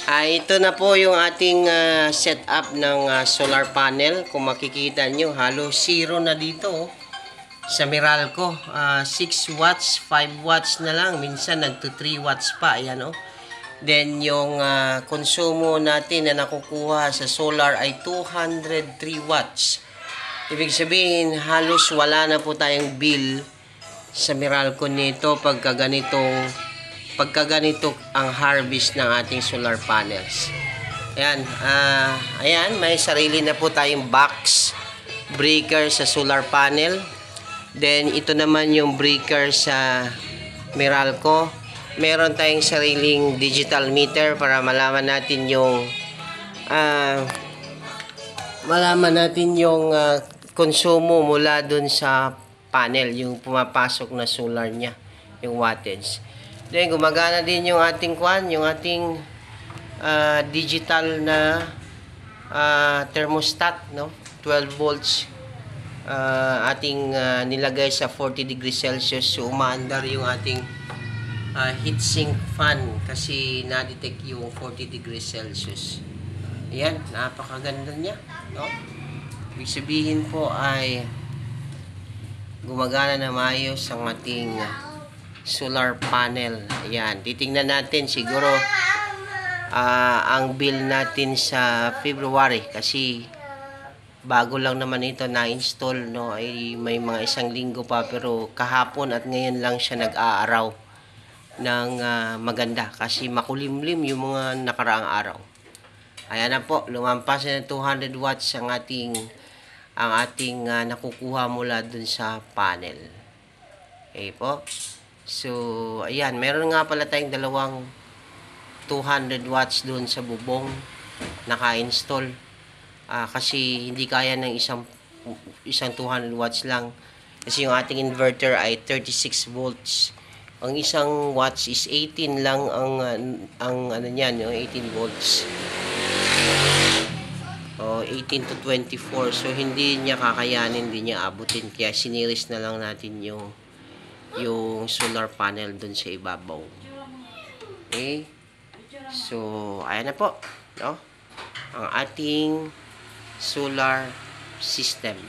Ito na po yung ating setup ng solar panel. Kung makikita nyo, halos zero na dito. Sa Meralco, 6 watts, 5 watts na lang. Minsan nagto 3 watts pa. Ayan, oh. Then yung konsumo natin na nakukuha sa solar ay 203 watts. Ibig sabihin, halos wala na po tayong bill sa Meralco nito pagka ganito ang harvest ng ating solar panels. Ayan, ayan, may sarili na po tayong box breaker sa solar panel. Then ito naman yung breaker sa Meralco. Meron tayong sariling digital meter para malaman natin yung konsumo mula dun sa panel, yung pumapasok na solar niya, yung wattage. Then gumagana din yung ating digital na thermostat, no? 12 volts. Ating nilagay sa 40 degrees Celsius, so umaandar yung ating heatsink fan kasi na-detect yung 40 degrees Celsius. Ayan, napakaganda niya, no? Ibig sabihin po ay gumagana na maayos ang ating solar panel. Ayan, titingnan natin siguro ang bill natin sa February kasi bago lang naman ito na-install, no? Ay may mga isang linggo pa, pero kahapon at ngayon lang siya nag-aaraw ng maganda kasi makulimlim yung mga nakaraang araw. Ayan na po, lumampas na 200 watts ang ating nakukuha mula dun sa panel. Okay po. So, ayan, meron nga pala tayong dalawang 200 watts dun sa bubong naka-install. Kasi hindi kaya ng isang 200 watts lang. Kasi yung ating inverter ay 36 volts. Ang isang watts is 18 lang ang ano niyan, yung 18 volts. 18 to 24. So hindi niya kakayanin, hindi niya abutin. Kaya siniris na lang natin yung solar panel dun sa ibabaw. Okay? So, ayan na po, no? Ang ating solar system.